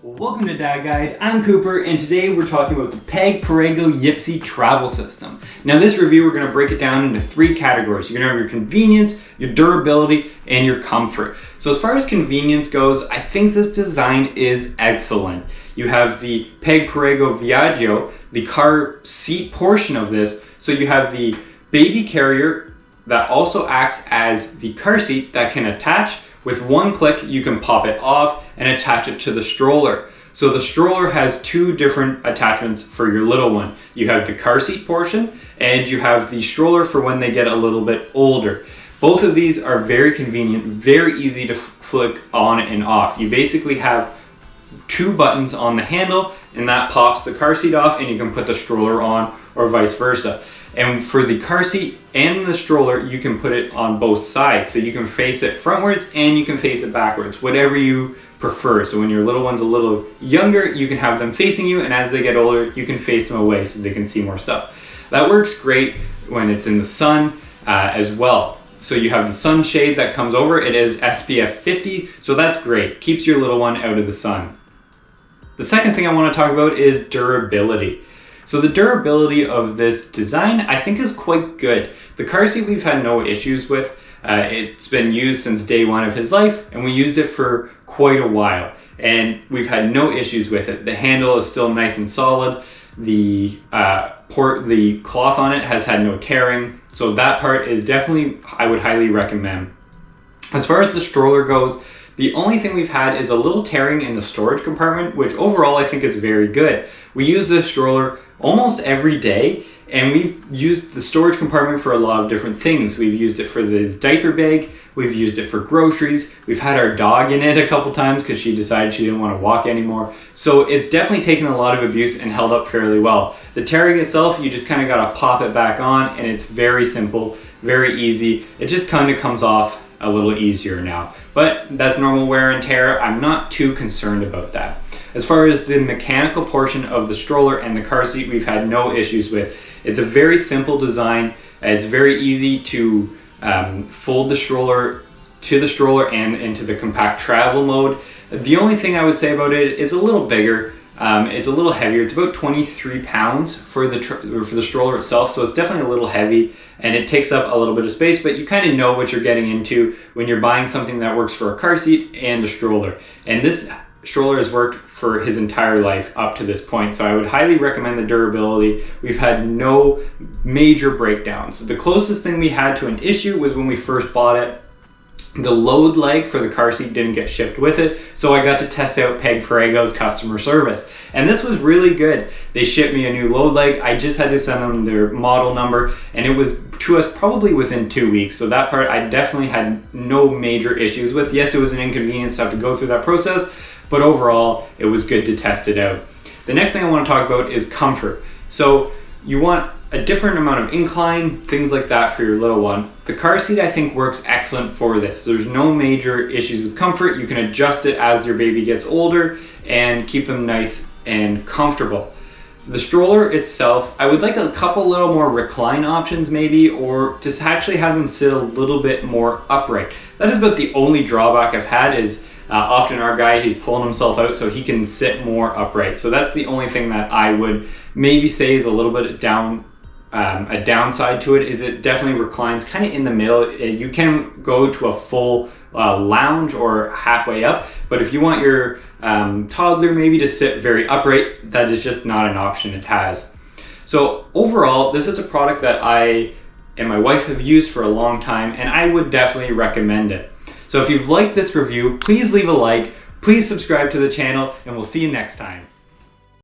Welcome to Dad Guide. I'm Cooper, and today we're talking about the Perego YPSI Travel System. Now this review, we're going to break it down into three categories. You're going to have your convenience, your durability, and your comfort. So as far as convenience goes, I think this design is excellent. You have the Perego Viaggio, the car seat portion of this. So you have the baby carrier that also acts as the car seat that can attach. With one click, you can pop it off and attach it to the stroller. So the stroller has two different attachments for your little one. You have the car seat portion and you have the stroller for when they get a little bit older. Both of these are very convenient, very easy to flick on and off. You basically have two buttons on the handle and that pops the car seat off and you can put the stroller on or vice versa. And for the car seat and the stroller, you can put it on both sides. So you can face it frontwards and you can face it backwards, whatever you prefer. So when your little one's a little younger, you can have them facing you, and as they get older, you can face them away so they can see more stuff. That works great when it's in the sun as well. So you have the sunshade that comes over. It is SPF 50, so that's great. Keeps your little one out of the sun. The second thing I want to talk about is durability. So the durability of this design, I think, is quite good. The car seat we've had no issues with. It's been used since day one of his life, and we used it for quite a while. And we've had no issues with it. The handle is still nice and solid. The cloth on it has had no tearing. So that part is definitely, I would highly recommend. As far as the stroller goes, the only thing we've had is a little tearing in the storage compartment, which overall I think is very good. We use this stroller almost every day, and we've used the storage compartment for a lot of different things. We've used it for this diaper bag, we've used it for groceries, we've had our dog in it a couple times because she decided she didn't want to walk anymore. So it's definitely taken a lot of abuse and held up fairly well. The tearing itself, you just kind of got to pop it back on, and it's very simple, very easy. It just kind of comes off a little easier now, but that's normal wear and tear. I'm not too concerned about that. As far as the mechanical portion of the stroller and the car seat, we've had no issues with. It's a very simple design. It's very easy to fold the stroller to the stroller and into the compact travel mode. The only thing I would say about it is a little bigger. It's a little heavier. It's about 23 pounds for the stroller itself, so it's definitely a little heavy and it takes up a little bit of space, but you kind of know what you're getting into when you're buying something that works for a car seat and a stroller. And this stroller has worked for his entire life up to this point, so I would highly recommend the durability. We've had no major breakdowns. The closest thing we had to an issue was when we first bought it. The load leg for the car seat didn't get shipped with it, so I got to test out Perego's customer service. And this was really good. They shipped me a new load leg. I just had to send them their model number, and it was to us probably within 2 weeks. So that part I definitely had no major issues with. Yes, it was an inconvenience to have to go through that process, but overall it was good to test it out. The next thing I want to talk about is comfort. So you want a different amount of incline, things like that for your little one. The car seat, I think, works excellent for this. There's no major issues with comfort. You can adjust it as your baby gets older and keep them nice and comfortable. The stroller itself, I would like a couple little more recline options maybe, or just actually have them sit a little bit more upright. That is about the only drawback I've had is often our guy, he's pulling himself out so he can sit more upright. So that's the only thing that I would maybe say is a little bit down. A downside to it is it definitely reclines kind of in the middle. You can go to a full lounge or halfway up, but if you want your toddler maybe to sit very upright, that is just not an option it has. So overall, this is a product that I and my wife have used for a long time, and I would definitely recommend it. So if you've liked this review, please leave a like, please subscribe to the channel, and we'll see you next time.